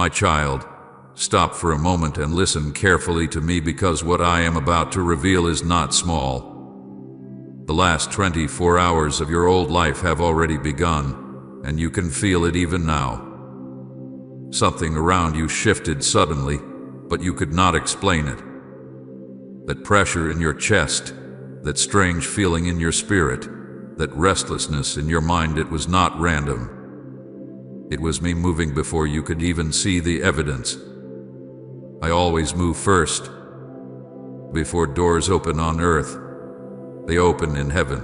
My child, stop for a moment and listen carefully to me, because what I am about to reveal is not small. The last 24 hours of your old life have already begun, and you can feel it even now. Something around you shifted suddenly, but you could not explain it. That pressure in your chest, that strange feeling in your spirit, that restlessness in your mind, it was not random. It was me moving before you could even see the evidence. I always move first. Before doors open on earth, they open in heaven.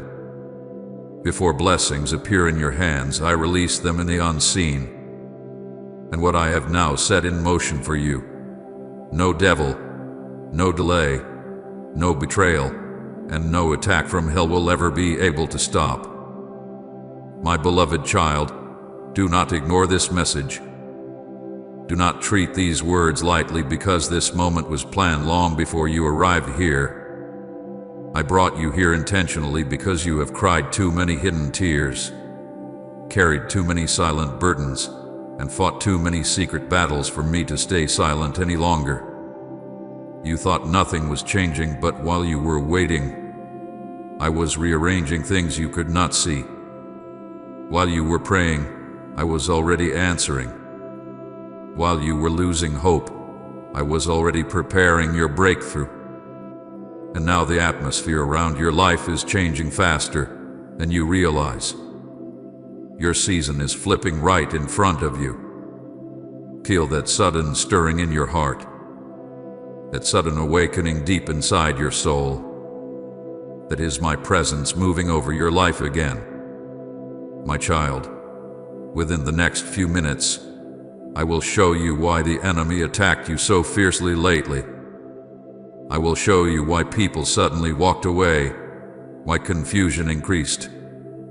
Before blessings appear in your hands, I release them in the unseen. And what I have now set in motion for you, no devil, no delay, no betrayal, and no attack from hell will ever be able to stop. My beloved child, do not ignore this message. Do not treat these words lightly, because this moment was planned long before you arrived here. I brought you here intentionally because you have cried too many hidden tears, carried too many silent burdens, and fought too many secret battles for me to stay silent any longer. You thought nothing was changing, but while you were waiting, I was rearranging things you could not see. While you were praying, I was already answering. While you were losing hope, I was already preparing your breakthrough. And now the atmosphere around your life is changing faster than you realize. Your season is flipping right in front of you. Feel that sudden stirring in your heart, that sudden awakening deep inside your soul. That is my presence moving over your life again. My child, within the next few minutes, I will show you why the enemy attacked you so fiercely lately. I will show you why people suddenly walked away, why confusion increased,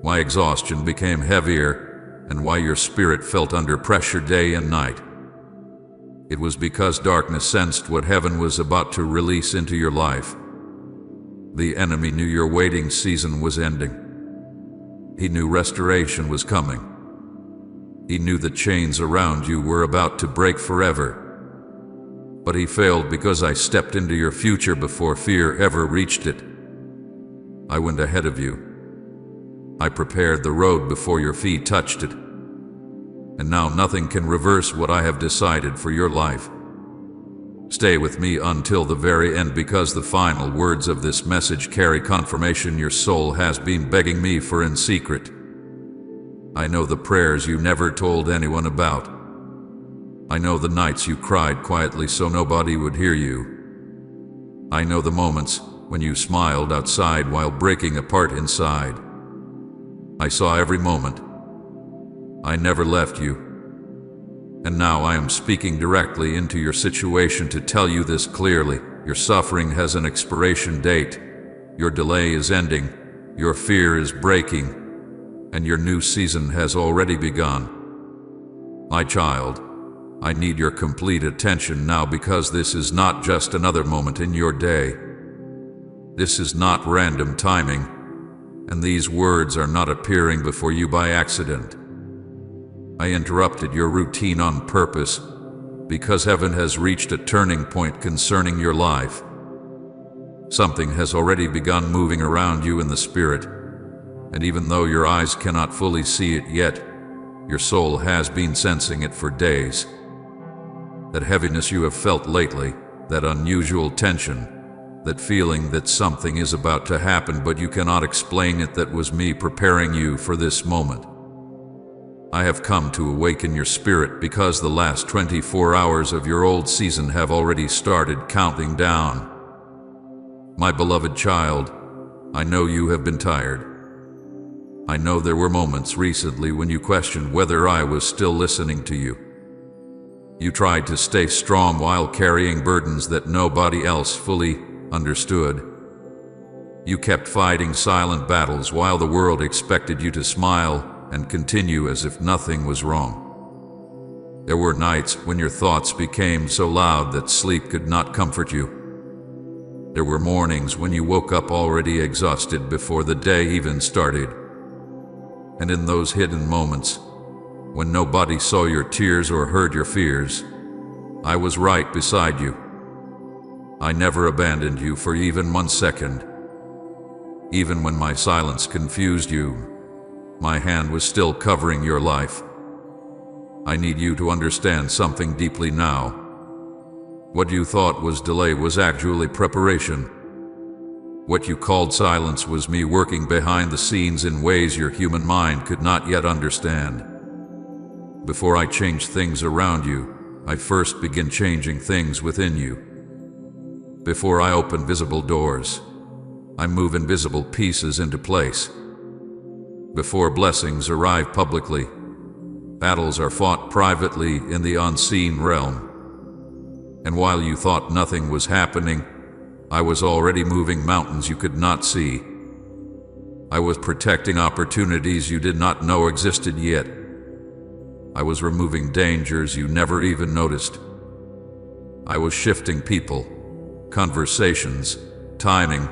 why exhaustion became heavier, and why your spirit felt under pressure day and night. It was because darkness sensed what heaven was about to release into your life. The enemy knew your waiting season was ending. He knew restoration was coming. He knew the chains around you were about to break forever. But he failed because I stepped into your future before fear ever reached it. I went ahead of you. I prepared the road before your feet touched it. And now nothing can reverse what I have decided for your life. Stay with me until the very end, because the final words of this message carry confirmation your soul has been begging me for in secret. I know the prayers you never told anyone about. I know the nights you cried quietly so nobody would hear you. I know the moments when you smiled outside while breaking apart inside. I saw every moment. I never left you. And now I am speaking directly into your situation to tell you this clearly. Your suffering has an expiration date. Your delay is ending. Your fear is breaking. And your new season has already begun. My child, I need your complete attention now, because this is not just another moment in your day. This is not random timing, and these words are not appearing before you by accident. I interrupted your routine on purpose, because heaven has reached a turning point concerning your life. Something has already begun moving around you in the spirit, and even though your eyes cannot fully see it yet, your soul has been sensing it for days. That heaviness you have felt lately, that unusual tension, that feeling that something is about to happen but you cannot explain it, that was me preparing you for this moment. I have come to awaken your spirit because the last 24 hours of your old season have already started counting down. My beloved child, I know you have been tired. I know there were moments recently when you questioned whether I was still listening to you. You tried to stay strong while carrying burdens that nobody else fully understood. You kept fighting silent battles while the world expected you to smile and continue as if nothing was wrong. There were nights when your thoughts became so loud that sleep could not comfort you. There were mornings when you woke up already exhausted before the day even started. And in those hidden moments, when nobody saw your tears or heard your fears, I was right beside you. I never abandoned you for even 1 second. Even when my silence confused you, my hand was still covering your life. I need you to understand something deeply now. What you thought was delay was actually preparation. What you called silence was me working behind the scenes in ways your human mind could not yet understand. Before I change things around you, I first begin changing things within you. Before I open visible doors, I move invisible pieces into place. Before blessings arrive publicly, battles are fought privately in the unseen realm. And while you thought nothing was happening, I was already moving mountains you could not see. I was protecting opportunities you did not know existed yet. I was removing dangers you never even noticed. I was shifting people, conversations, timing,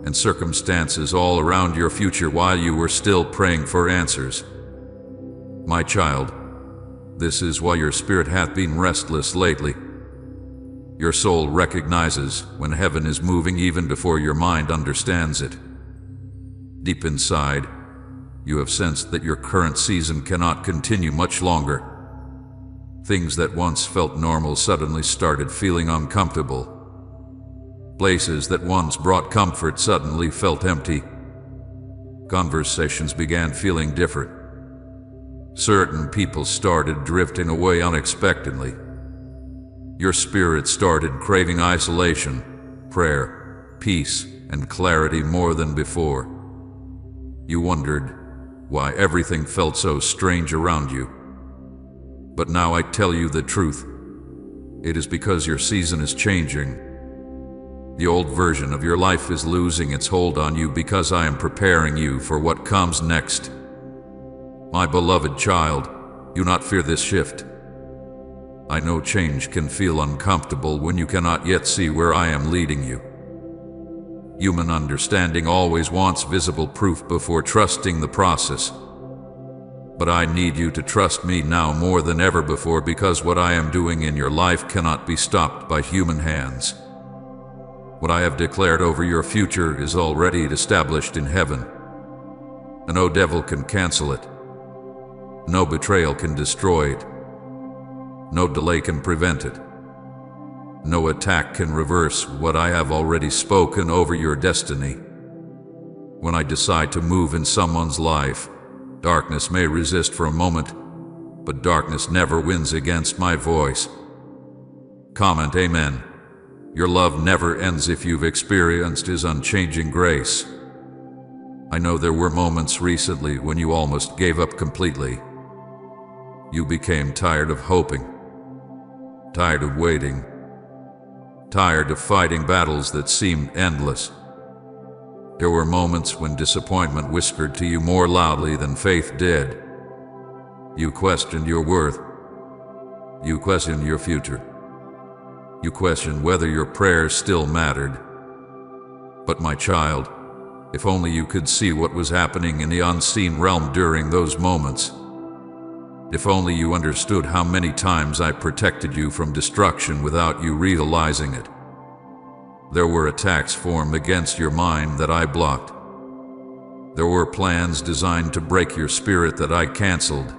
and circumstances all around your future while you were still praying for answers. My child, this is why your spirit hath been restless lately. Your soul recognizes when heaven is moving even before your mind understands it. Deep inside, you have sensed that your current season cannot continue much longer. Things that once felt normal suddenly started feeling uncomfortable. Places that once brought comfort suddenly felt empty. Conversations began feeling different. Certain people started drifting away unexpectedly. Your spirit started craving isolation, prayer, peace, and clarity more than before. You wondered why everything felt so strange around you. But now I tell you the truth. It is because your season is changing. The old version of your life is losing its hold on you because I am preparing you for what comes next. My beloved child, do not fear this shift. I know change can feel uncomfortable when you cannot yet see where I am leading you. Human understanding always wants visible proof before trusting the process. But I need you to trust me now more than ever before, because what I am doing in your life cannot be stopped by human hands. What I have declared over your future is already established in heaven. And no devil can cancel it. No betrayal can destroy it. No delay can prevent it. No attack can reverse what I have already spoken over your destiny. When I decide to move in someone's life, darkness may resist for a moment, but darkness never wins against my voice. Comment amen. Your love never ends if you've experienced His unchanging grace. I know there were moments recently when you almost gave up completely. You became tired of hoping, tired of waiting, tired of fighting battles that seemed endless. There were moments when disappointment whispered to you more loudly than faith did. You questioned your worth. You questioned your future. You questioned whether your prayers still mattered. But my child, if only you could see what was happening in the unseen realm during those moments. If only you understood how many times I protected you from destruction without you realizing it. There were attacks formed against your mind that I blocked. There were plans designed to break your spirit that I canceled.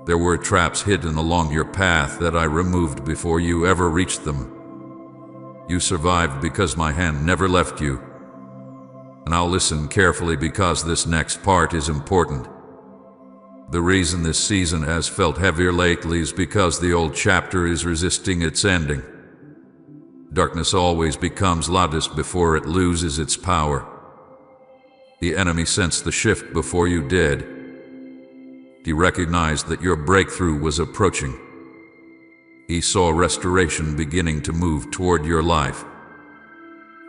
There were traps hidden along your path that I removed before you ever reached them. You survived because my hand never left you. And I'll listen carefully because this next part is important. The reason this season has felt heavier lately is because the old chapter is resisting its ending. Darkness always becomes loudest before it loses its power. The enemy sensed the shift before you did. He recognized that your breakthrough was approaching. He saw restoration beginning to move toward your life.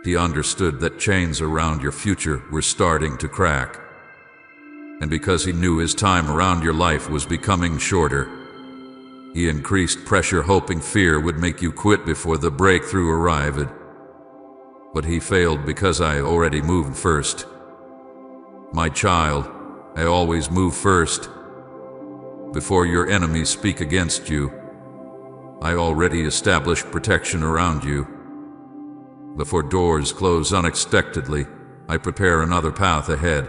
He understood that chains around your future were starting to crack. And because he knew his time around your life was becoming shorter, he increased pressure, hoping fear would make you quit before the breakthrough arrived. But he failed because I already moved first. My child, I always move first. Before your enemies speak against you, I already established protection around you. Before doors close unexpectedly, I prepare another path ahead.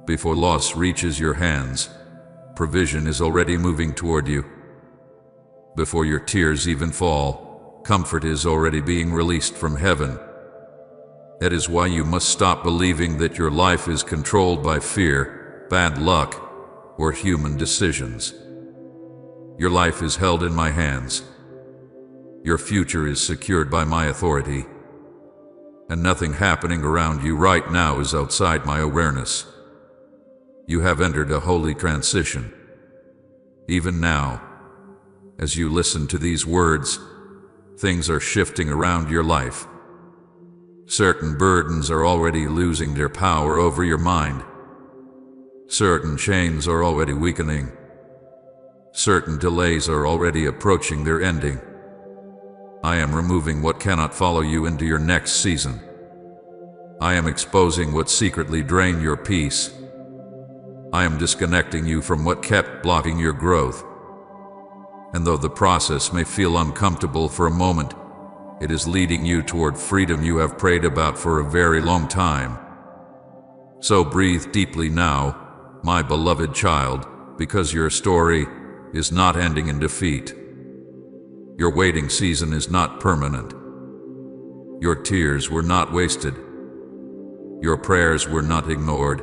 Before loss reaches your hands, provision is already moving toward you. Before your tears even fall, comfort is already being released from heaven. That is why you must stop believing that your life is controlled by fear, bad luck, or human decisions. Your life is held in my hands. Your future is secured by my authority. And nothing happening around you right now is outside my awareness. You have entered a holy transition. Even now, as you listen to these words, things are shifting around your life. Certain burdens are already losing their power over your mind. Certain chains are already weakening. Certain delays are already approaching their ending. I am removing what cannot follow you into your next season. I am exposing what secretly drained your peace. I am disconnecting you from what kept blocking your growth. And though the process may feel uncomfortable for a moment, it is leading you toward freedom you have prayed about for a very long time. So breathe deeply now, my beloved child, because your story is not ending in defeat. Your waiting season is not permanent. Your tears were not wasted. Your prayers were not ignored.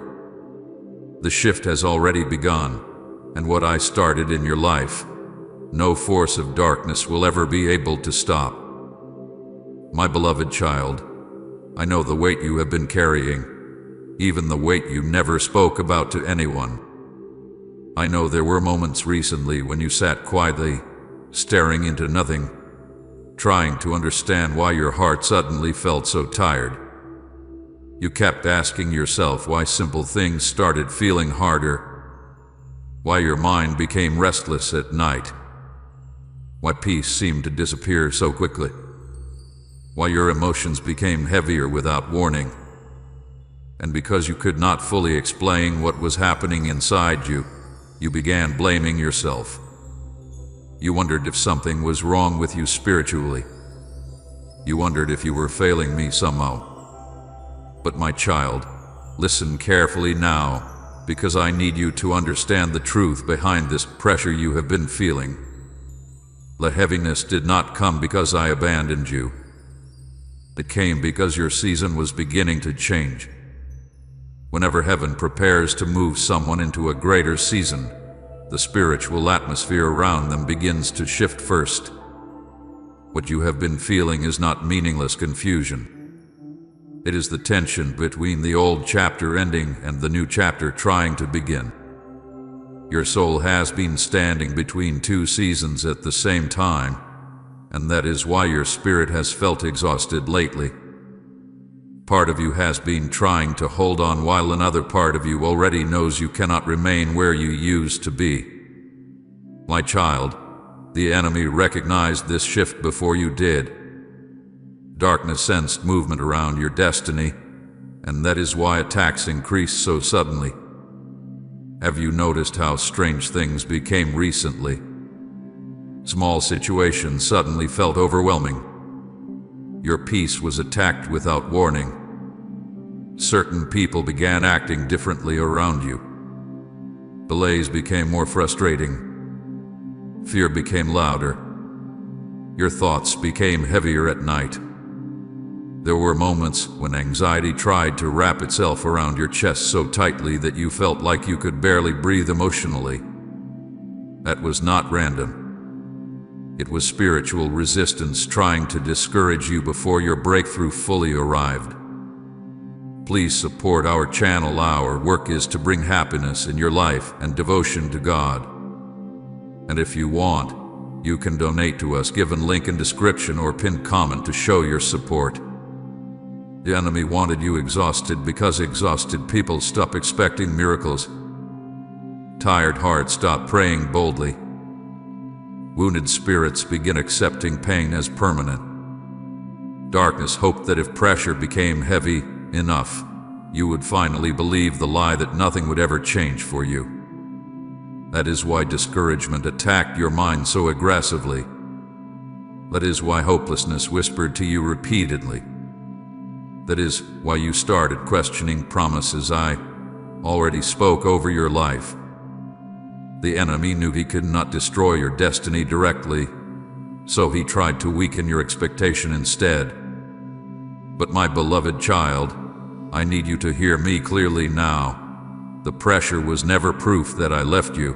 The shift has already begun, and what I started in your life, no force of darkness will ever be able to stop. My beloved child, I know the weight you have been carrying, even the weight you never spoke about to anyone. I know there were moments recently when you sat quietly, staring into nothing, trying to understand why your heart suddenly felt so tired. You kept asking yourself why simple things started feeling harder, why your mind became restless at night, why peace seemed to disappear so quickly, why your emotions became heavier without warning. And because you could not fully explain what was happening inside you, you began blaming yourself. You wondered if something was wrong with you spiritually. You wondered if you were failing me somehow. But my child, listen carefully now, because I need you to understand the truth behind this pressure you have been feeling. The heaviness did not come because I abandoned you. It came because your season was beginning to change. Whenever heaven prepares to move someone into a greater season, the spiritual atmosphere around them begins to shift first. What you have been feeling is not meaningless confusion. It is the tension between the old chapter ending and the new chapter trying to begin. Your soul has been standing between two seasons at the same time, and that is why your spirit has felt exhausted lately. Part of you has been trying to hold on while another part of you already knows you cannot remain where you used to be. My child, the enemy recognized this shift before you did. Darkness sensed movement around your destiny, and that is why attacks increased so suddenly. Have you noticed how strange things became recently? Small situations suddenly felt overwhelming. Your peace was attacked without warning. Certain people began acting differently around you. Delays became more frustrating. Fear became louder. Your thoughts became heavier at night. There were moments when anxiety tried to wrap itself around your chest so tightly that you felt like you could barely breathe emotionally. That was not random. It was spiritual resistance trying to discourage you before your breakthrough fully arrived. Please support our channel. Our work is to bring happiness in your life and devotion to God. And if you want, you can donate to us, given link in description or pinned comment to show your support. The enemy wanted you exhausted because exhausted people stop expecting miracles. Tired hearts stop praying boldly. Wounded spirits begin accepting pain as permanent. Darkness hoped that if pressure became heavy enough, you would finally believe the lie that nothing would ever change for you. That is why discouragement attacked your mind so aggressively, That is why hopelessness whispered to you repeatedly. That is why you started questioning promises I already spoke over your life. The enemy knew he could not destroy your destiny directly, so he tried to weaken your expectation instead. But my beloved child, I need you to hear me clearly now. The pressure was never proof that I left you.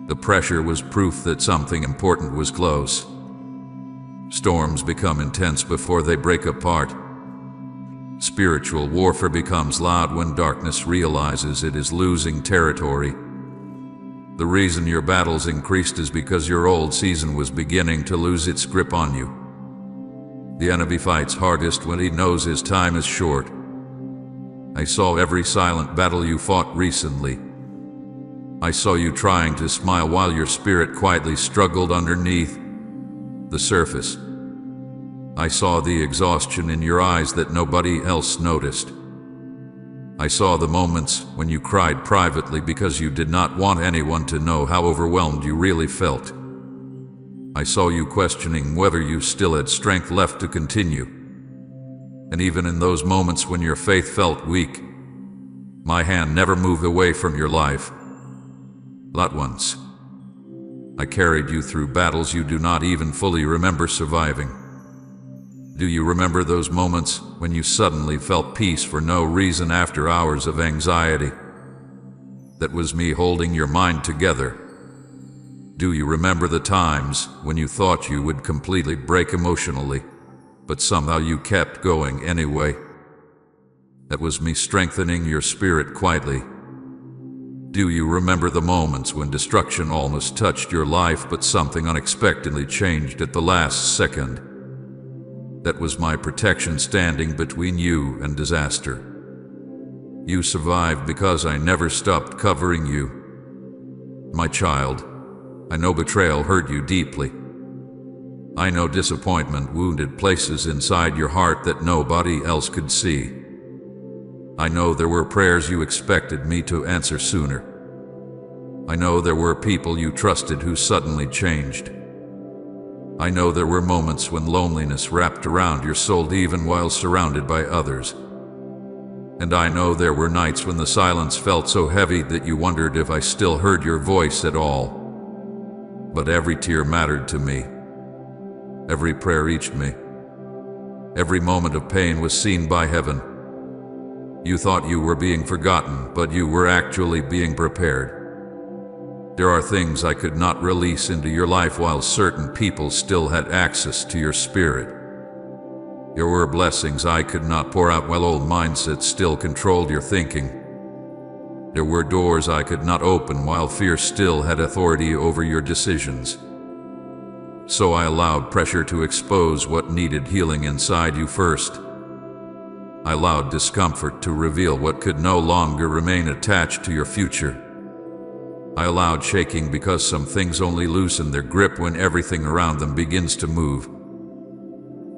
The pressure was proof that something important was close. Storms become intense before they break apart. Spiritual warfare becomes loud when darkness realizes it is losing territory. The reason your battles increased is because your old season was beginning to lose its grip on you. The enemy fights hardest when he knows his time is short. I saw every silent battle you fought recently. I saw you trying to smile while your spirit quietly struggled underneath the surface. I saw the exhaustion in your eyes that nobody else noticed. I saw the moments when you cried privately because you did not want anyone to know how overwhelmed you really felt. I saw you questioning whether you still had strength left to continue. And even in those moments when your faith felt weak, my hand never moved away from your life. Not once. I carried you through battles you do not even fully remember surviving. Do you remember those moments when you suddenly felt peace for no reason after hours of anxiety? That was me holding your mind together. Do you remember the times when you thought you would completely break emotionally, but somehow you kept going anyway? That was me strengthening your spirit quietly. Do you remember the moments when destruction almost touched your life, but something unexpectedly changed at the last second? That was my protection standing between you and disaster. You survived because I never stopped covering you. My child, I know betrayal hurt you deeply. I know disappointment wounded places inside your heart that nobody else could see. I know there were prayers you expected me to answer sooner. I know there were people you trusted who suddenly changed. I know there were moments when loneliness wrapped around your soul even while surrounded by others. And I know there were nights when the silence felt so heavy that you wondered if I still heard your voice at all. But every tear mattered to me. Every prayer reached me. Every moment of pain was seen by heaven. You thought you were being forgotten, but you were actually being prepared. There are things I could not release into your life while certain people still had access to your spirit. There were blessings I could not pour out while old mindsets still controlled your thinking. There were doors I could not open while fear still had authority over your decisions. So I allowed pressure to expose what needed healing inside you first. I allowed discomfort to reveal what could no longer remain attached to your future. I allowed shaking because some things only loosen their grip when everything around them begins to move.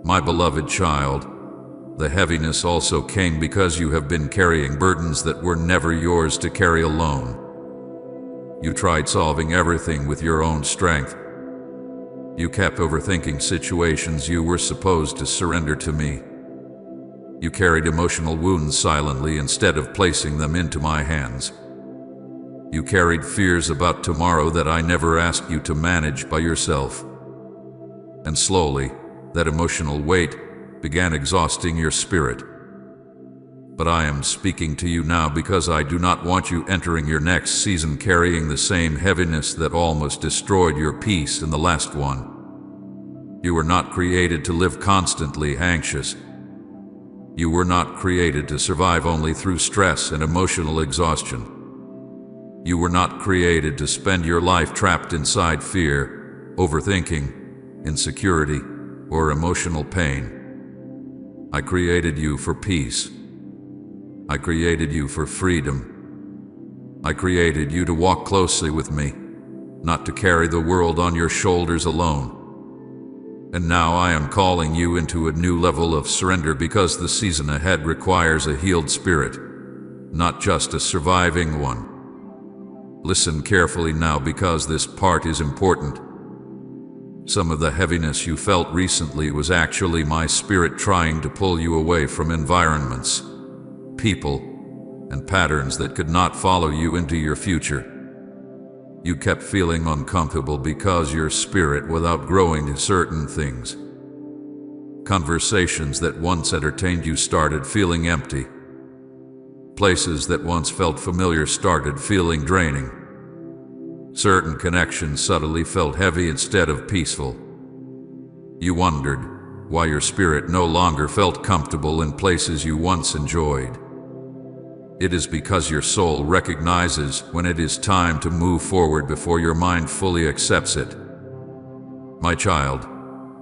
My beloved child, the heaviness also came because you have been carrying burdens that were never yours to carry alone. You tried solving everything with your own strength. You kept overthinking situations you were supposed to surrender to me. You carried emotional wounds silently instead of placing them into my hands. You carried fears about tomorrow that I never asked you to manage by yourself. And slowly, that emotional weight began exhausting your spirit. But I am speaking to you now because I do not want you entering your next season carrying the same heaviness that almost destroyed your peace in the last one. You were not created to live constantly anxious. You were not created to survive only through stress and emotional exhaustion. You were not created to spend your life trapped inside fear, overthinking, insecurity, or emotional pain. I created you for peace. I created you for freedom. I created you to walk closely with me, not to carry the world on your shoulders alone. And now I am calling you into a new level of surrender because the season ahead requires a healed spirit, not just a surviving one. Listen carefully now because this part is important. Some of the heaviness you felt recently was actually my spirit trying to pull you away from environments, people, and patterns that could not follow you into your future. You kept feeling uncomfortable because your spirit was outgrowing certain things. Conversations that once entertained you started feeling empty. Places that once felt familiar started feeling draining. Certain connections subtly felt heavy instead of peaceful. You wondered why your spirit no longer felt comfortable in places you once enjoyed. It is because your soul recognizes when it is time to move forward before your mind fully accepts it. My child,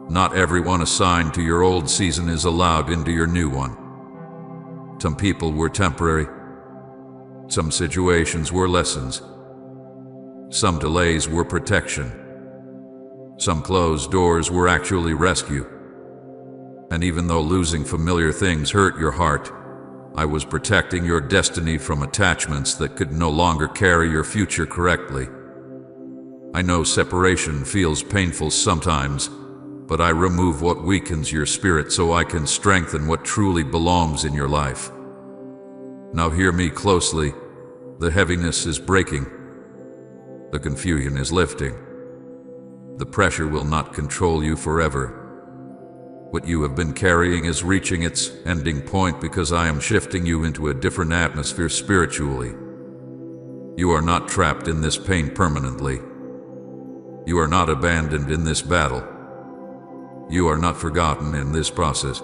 not everyone assigned to your old season is allowed into your new one. Some people were temporary. Some situations were lessons. Some delays were protection. Some closed doors were actually rescue. And even though losing familiar things hurt your heart, I was protecting your destiny from attachments that could no longer carry your future correctly. I know separation feels painful sometimes, but I remove what weakens your spirit so I can strengthen what truly belongs in your life. Now hear me closely. The heaviness is breaking. The confusion is lifting. The pressure will not control you forever. What you have been carrying is reaching its ending point because I am shifting you into a different atmosphere spiritually. You are not trapped in this pain permanently. You are not abandoned in this battle. You are not forgotten in this process.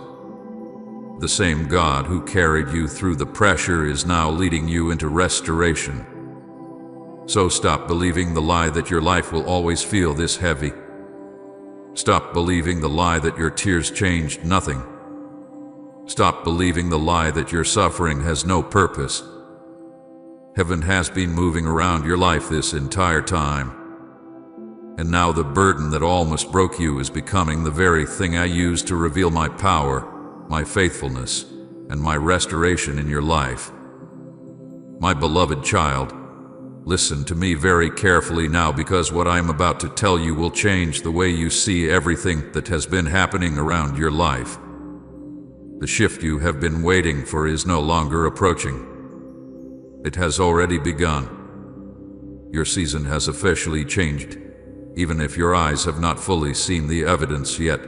The same God who carried you through the pressure is now leading you into restoration. So stop believing the lie that your life will always feel this heavy. Stop believing the lie that your tears changed nothing. Stop believing the lie that your suffering has no purpose. Heaven has been moving around your life this entire time. And now the burden that almost broke you is becoming the very thing I use to reveal my power, my faithfulness, and my restoration in your life. My beloved child, listen to me very carefully now, because what I am about to tell you will change the way you see everything that has been happening around your life. The shift you have been waiting for is no longer approaching. It has already begun. Your season has officially changed, even if your eyes have not fully seen the evidence yet.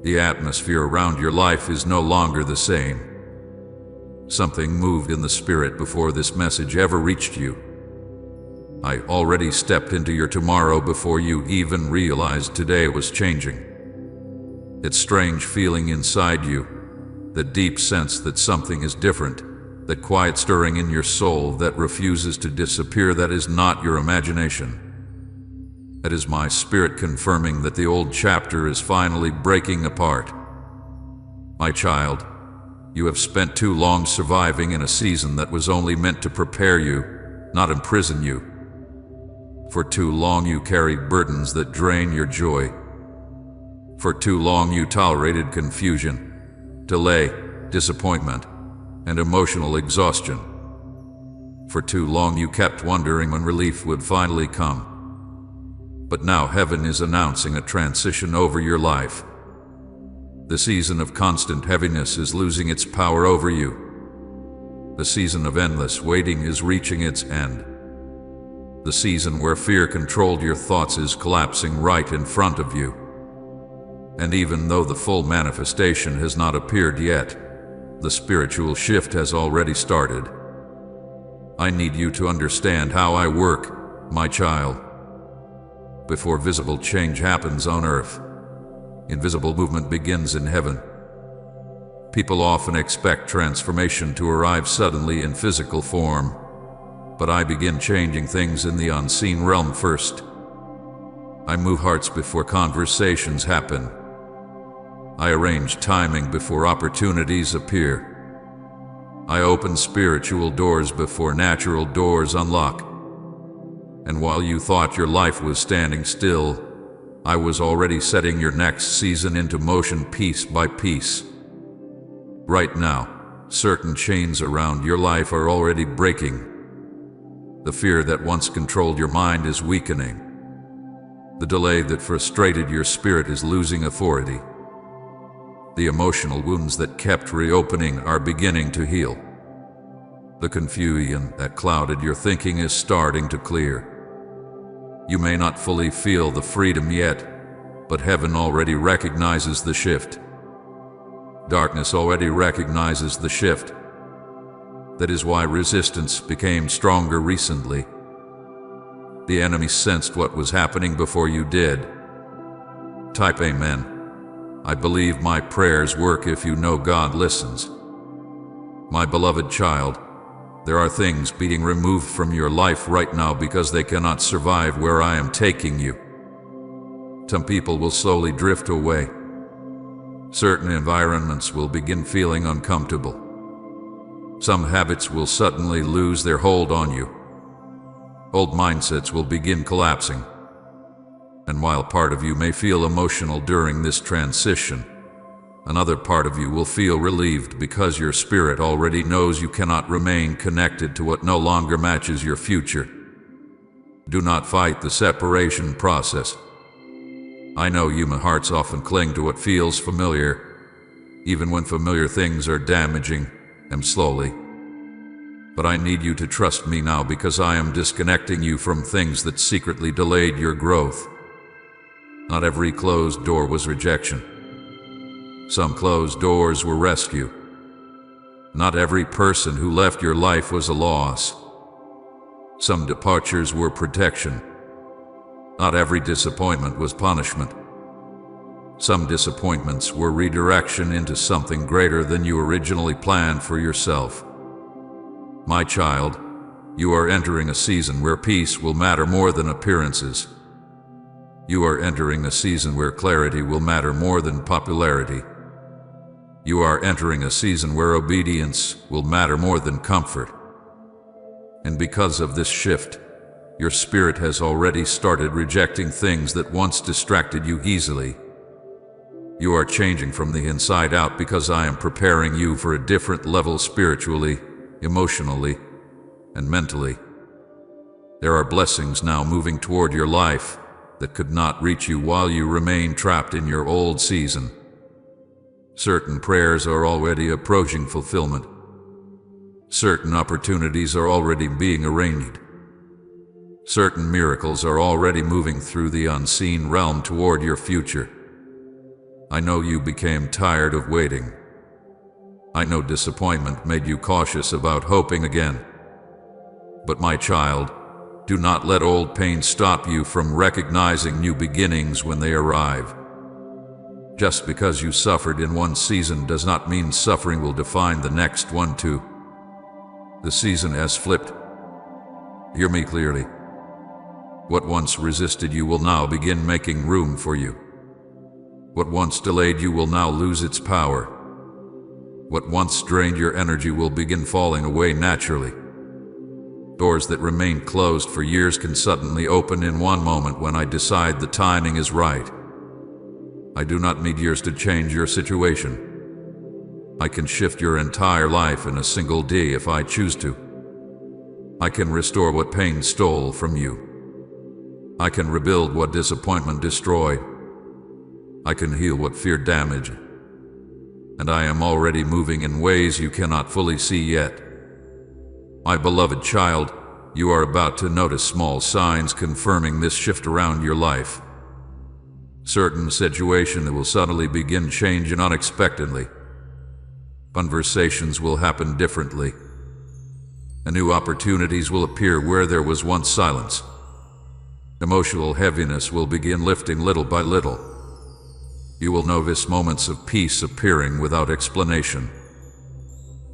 The atmosphere around your life is no longer the same. Something moved in the spirit before this message ever reached you. I already stepped into your tomorrow before you even realized today was changing. That strange feeling inside you, that deep sense that something is different, that quiet stirring in your soul that refuses to disappear, that is not your imagination. That is my spirit confirming that the old chapter is finally breaking apart. My child, you have spent too long surviving in a season that was only meant to prepare you, not imprison you. For too long you carried burdens that drain your joy. For too long you tolerated confusion, delay, disappointment, and emotional exhaustion. For too long you kept wondering when relief would finally come. But now heaven is announcing a transition over your life. The season of constant heaviness is losing its power over you. The season of endless waiting is reaching its end. The season where fear controlled your thoughts is collapsing right in front of you. And even though the full manifestation has not appeared yet, the spiritual shift has already started. I need you to understand how I work, my child. Before visible change happens on earth, invisible movement begins in heaven. People often expect transformation to arrive suddenly in physical form, but I begin changing things in the unseen realm first. I move hearts before conversations happen. I arrange timing before opportunities appear. I open spiritual doors before natural doors unlock. And while you thought your life was standing still, I was already setting your next season into motion piece by piece. Right now, certain chains around your life are already breaking. The fear that once controlled your mind is weakening. The delay that frustrated your spirit is losing authority. The emotional wounds that kept reopening are beginning to heal. The confusion that clouded your thinking is starting to clear. You may not fully feel the freedom yet, but heaven already recognizes the shift. Darkness already recognizes the shift. That is why resistance became stronger recently. The enemy sensed what was happening before you did. Type Amen. I believe my prayers work if you know God listens. My beloved child, there are things being removed from your life right now because they cannot survive where I am taking you. Some people will slowly drift away. Certain environments will begin feeling uncomfortable. Some habits will suddenly lose their hold on you. Old mindsets will begin collapsing. And while part of you may feel emotional during this transition, another part of you will feel relieved because your spirit already knows you cannot remain connected to what no longer matches your future. Do not fight the separation process. I know human hearts often cling to what feels familiar, even when familiar things are damaging them slowly. But I need you to trust me now because I am disconnecting you from things that secretly delayed your growth. Not every closed door was rejection. Some closed doors were rescue. Not every person who left your life was a loss. Some departures were protection. Not every disappointment was punishment. Some disappointments were redirection into something greater than you originally planned for yourself. My child, you are entering a season where peace will matter more than appearances. You are entering a season where clarity will matter more than popularity. You are entering a season where obedience will matter more than comfort. And because of this shift, your spirit has already started rejecting things that once distracted you easily. You are changing from the inside out because I am preparing you for a different level spiritually, emotionally, and mentally. There are blessings now moving toward your life that could not reach you while you remain trapped in your old season. Certain prayers are already approaching fulfillment. Certain opportunities are already being arranged. Certain miracles are already moving through the unseen realm toward your future. I know you became tired of waiting. I know disappointment made you cautious about hoping again. But my child, do not let old pain stop you from recognizing new beginnings when they arrive. Just because you suffered in one season does not mean suffering will define the next one too. The season has flipped. Hear me clearly. What once resisted you will now begin making room for you. What once delayed you will now lose its power. What once drained your energy will begin falling away naturally. Doors that remained closed for years can suddenly open in one moment when I decide the timing is right. I do not need years to change your situation. I can shift your entire life in a single day if I choose to. I can restore what pain stole from you. I can rebuild what disappointment destroyed. I can heal what fear damaged. And I am already moving in ways you cannot fully see yet. My beloved child, you are about to notice small signs confirming this shift around your life. Certain situations that will suddenly begin changing unexpectedly. Conversations will happen differently. And new opportunities will appear where there was once silence. Emotional heaviness will begin lifting little by little. You will notice moments of peace appearing without explanation.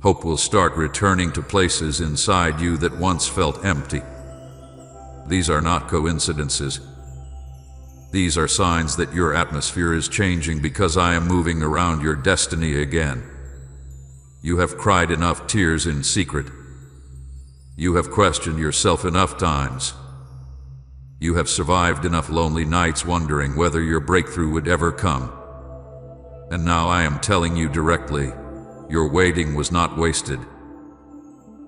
Hope will start returning to places inside you that once felt empty. These are not coincidences. These are signs that your atmosphere is changing because I am moving around your destiny again. You have cried enough tears in secret. You have questioned yourself enough times. You have survived enough lonely nights wondering whether your breakthrough would ever come. And now I am telling you directly, your waiting was not wasted.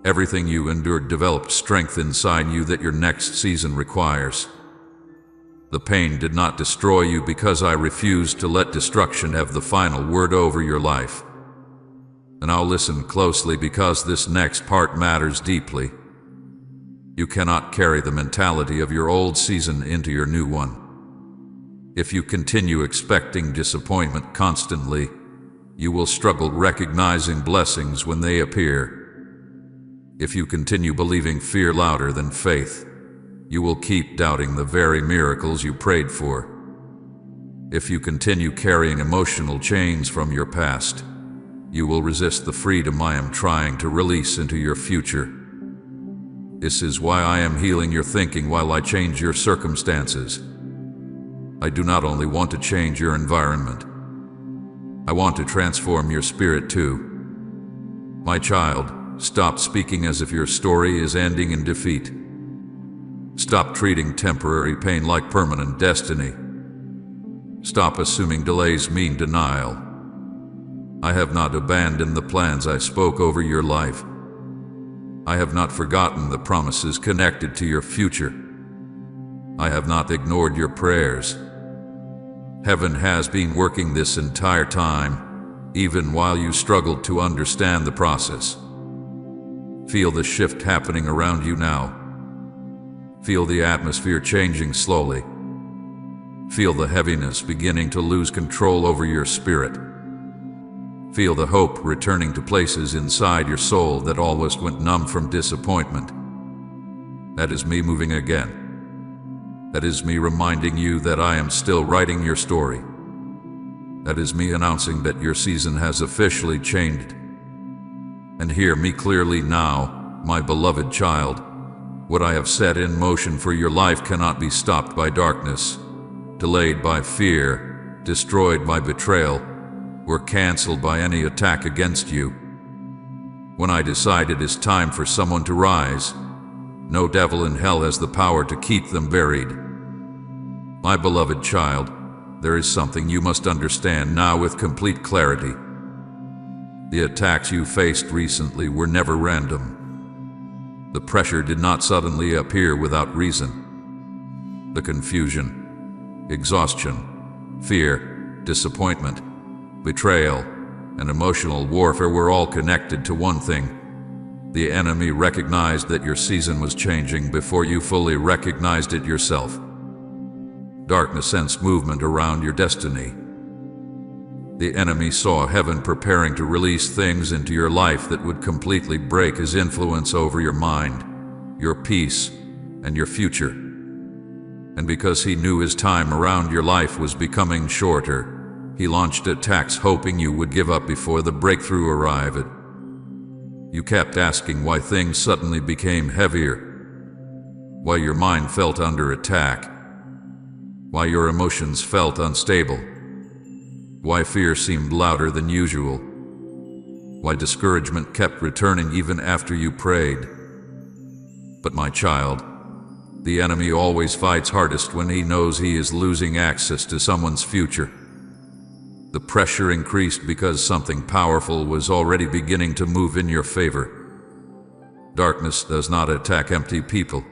Everything you endured developed strength inside you that your next season requires. The pain did not destroy you because I refused to let destruction have the final word over your life. And I'll listen closely because this next part matters deeply. You cannot carry the mentality of your old season into your new one. If you continue expecting disappointment constantly, you will struggle recognizing blessings when they appear. If you continue believing fear louder than faith, you will keep doubting the very miracles you prayed for. If you continue carrying emotional chains from your past, you will resist the freedom I am trying to release into your future. This is why I am healing your thinking while I change your circumstances. I do not only want to change your environment, I want to transform your spirit too. My child, stop speaking as if your story is ending in defeat. Stop treating temporary pain like permanent destiny. Stop assuming delays mean denial. I have not abandoned the plans I spoke over your life. I have not forgotten the promises connected to your future. I have not ignored your prayers. Heaven has been working this entire time, even while you struggled to understand the process. Feel the shift happening around you now. Feel the atmosphere changing slowly. Feel the heaviness beginning to lose control over your spirit. Feel the hope returning to places inside your soul that almost went numb from disappointment. That is me moving again. That is me reminding you that I am still writing your story. That is me announcing that your season has officially changed. And hear me clearly now, my beloved child. What I have set in motion for your life cannot be stopped by darkness, delayed by fear, destroyed by betrayal, or canceled by any attack against you. When I decide it is time for someone to rise, no devil in hell has the power to keep them buried. My beloved child, there is something you must understand now with complete clarity. The attacks you faced recently were never random. The pressure did not suddenly appear without reason. The confusion, exhaustion, fear, disappointment, betrayal, and emotional warfare were all connected to one thing. The enemy recognized that your season was changing before you fully recognized it yourself. Darkness sensed movement around your destiny. The enemy saw heaven preparing to release things into your life that would completely break his influence over your mind, your peace, and your future. And because he knew his time around your life was becoming shorter, he launched attacks hoping you would give up before the breakthrough arrived. You kept asking why things suddenly became heavier, why your mind felt under attack, why your emotions felt unstable, why fear seemed louder than usual, why discouragement kept returning even after you prayed. But my child, the enemy always fights hardest when he knows he is losing access to someone's future. The pressure increased because something powerful was already beginning to move in your favor. Darkness does not attack empty people.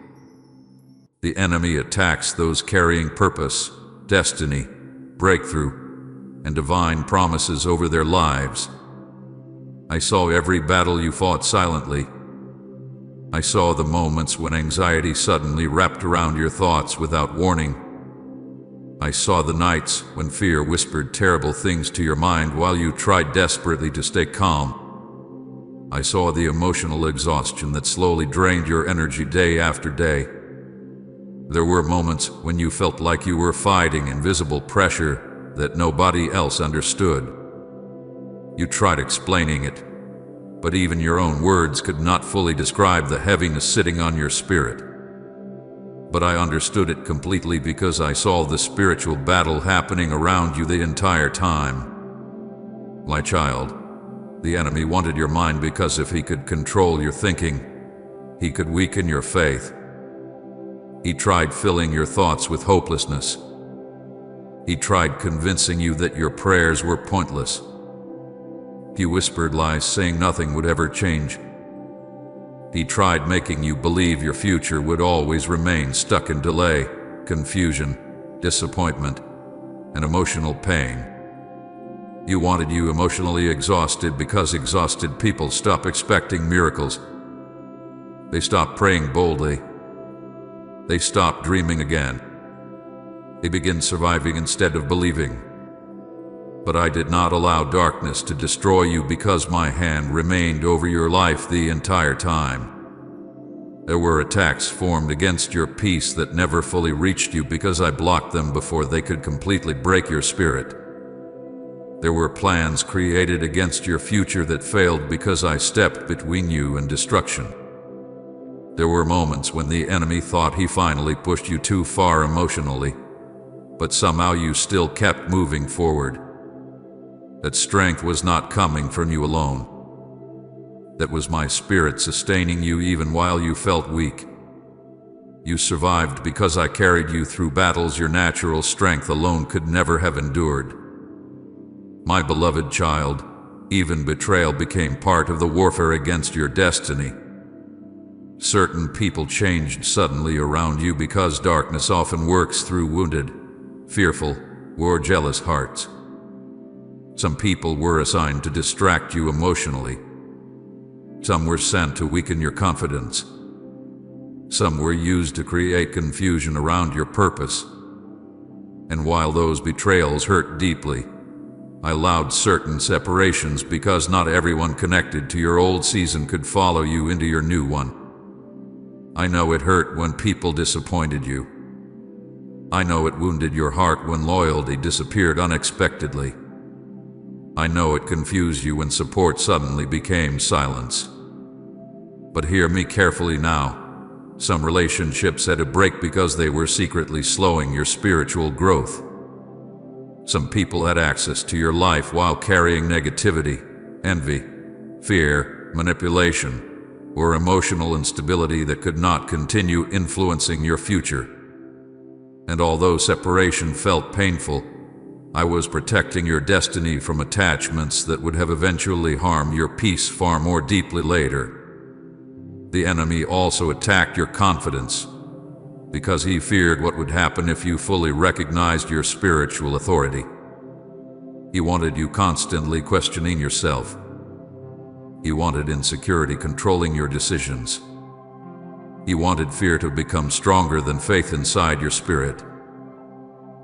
The enemy attacks those carrying purpose, destiny, breakthrough, and divine promises over their lives. I saw every battle you fought silently. I saw the moments when anxiety suddenly wrapped around your thoughts without warning. I saw the nights when fear whispered terrible things to your mind while you tried desperately to stay calm. I saw the emotional exhaustion that slowly drained your energy day after day. There were moments when you felt like you were fighting invisible pressure that nobody else understood. You tried explaining it, but even your own words could not fully describe the heaviness sitting on your spirit. But I understood it completely because I saw the spiritual battle happening around you the entire time. My child, the enemy wanted your mind because if he could control your thinking, he could weaken your faith. He tried filling your thoughts with hopelessness. He tried convincing you that your prayers were pointless. He whispered lies saying nothing would ever change. He tried making you believe your future would always remain stuck in delay, confusion, disappointment, and emotional pain. You wanted you emotionally exhausted because exhausted people stop expecting miracles. They stop praying boldly. They stop dreaming again. They begin surviving instead of believing. But I did not allow darkness to destroy you because my hand remained over your life the entire time. There were attacks formed against your peace that never fully reached you because I blocked them before they could completely break your spirit. There were plans created against your future that failed because I stepped between you and destruction. There were moments when the enemy thought he finally pushed you too far emotionally, but somehow you still kept moving forward. That strength was not coming from you alone. That was my spirit sustaining you even while you felt weak. You survived because I carried you through battles your natural strength alone could never have endured. My beloved child, even betrayal became part of the warfare against your destiny. Certain people changed suddenly around you because darkness often works through wounded, fearful, or jealous hearts. Some people were assigned to distract you emotionally. Some were sent to weaken your confidence. Some were used to create confusion around your purpose. And while those betrayals hurt deeply, I allowed certain separations because not everyone connected to your old season could follow you into your new one. I know it hurt when people disappointed you. I know it wounded your heart when loyalty disappeared unexpectedly. I know it confused you when support suddenly became silence. But hear me carefully now. Some relationships had to break because they were secretly slowing your spiritual growth. Some people had access to your life while carrying negativity, envy, fear, manipulation, or emotional instability that could not continue influencing your future. And although separation felt painful, I was protecting your destiny from attachments that would have eventually harmed your peace far more deeply later. The enemy also attacked your confidence because he feared what would happen if you fully recognized your spiritual authority. He wanted you constantly questioning yourself. He wanted insecurity controlling your decisions. He wanted fear to become stronger than faith inside your spirit.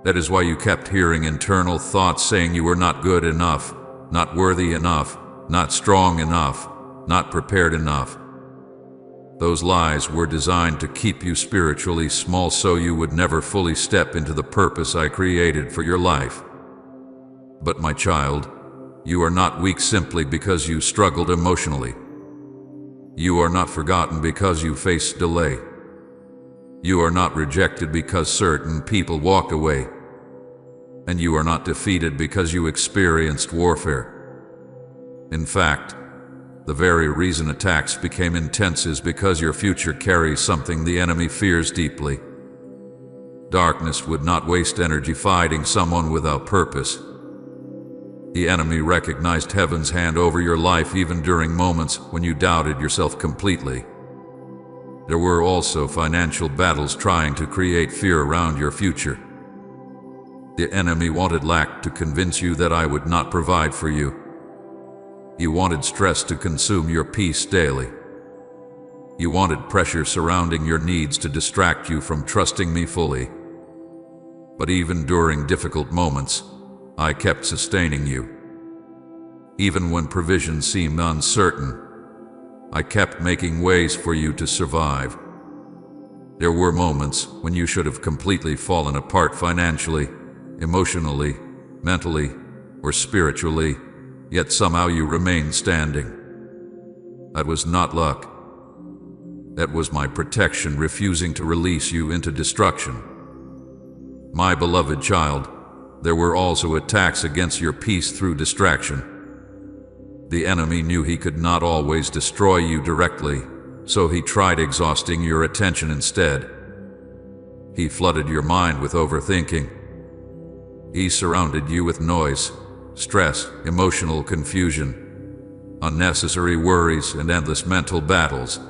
That is why you kept hearing internal thoughts saying you were not good enough, not worthy enough, not strong enough, not prepared enough. Those lies were designed to keep you spiritually small so you would never fully step into the purpose I created for your life. But my child, you are not weak simply because you struggled emotionally. You are not forgotten because you faced delay. You are not rejected because certain people walked away. And you are not defeated because you experienced warfare. In fact, the very reason attacks became intense is because your future carries something the enemy fears deeply. Darkness would not waste energy fighting someone without purpose. The enemy recognized heaven's hand over your life even during moments when you doubted yourself completely. There were also financial battles trying to create fear around your future. The enemy wanted lack to convince you that I would not provide for you. He wanted stress to consume your peace daily. You wanted pressure surrounding your needs to distract you from trusting me fully. But even during difficult moments, I kept sustaining you. Even when provision seemed uncertain, I kept making ways for you to survive. There were moments when you should have completely fallen apart financially, emotionally, mentally, or spiritually, yet somehow you remained standing. That was not luck. That was my protection refusing to release you into destruction. My beloved child, there were also attacks against your peace through distraction. The enemy knew he could not always destroy you directly, so he tried exhausting your attention instead. He flooded your mind with overthinking. He surrounded you with noise, stress, emotional confusion, unnecessary worries, and endless mental battles.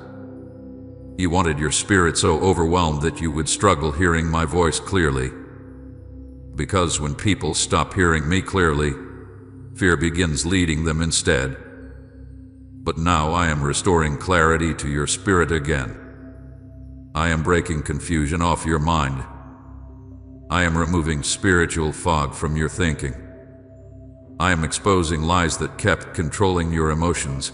He wanted your spirit so overwhelmed that you would struggle hearing my voice clearly. Because when people stop hearing me clearly, fear begins leading them instead. But now I am restoring clarity to your spirit again. I am breaking confusion off your mind. I am removing spiritual fog from your thinking. I am exposing lies that kept controlling your emotions.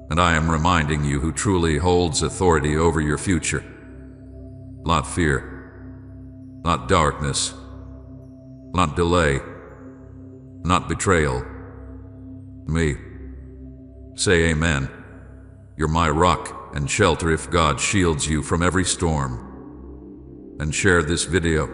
And I am reminding you who truly holds authority over your future. Not fear, not darkness, not delay, not betrayal. Me. Say amen. You're my rock and shelter if God shields you from every storm. And share this video.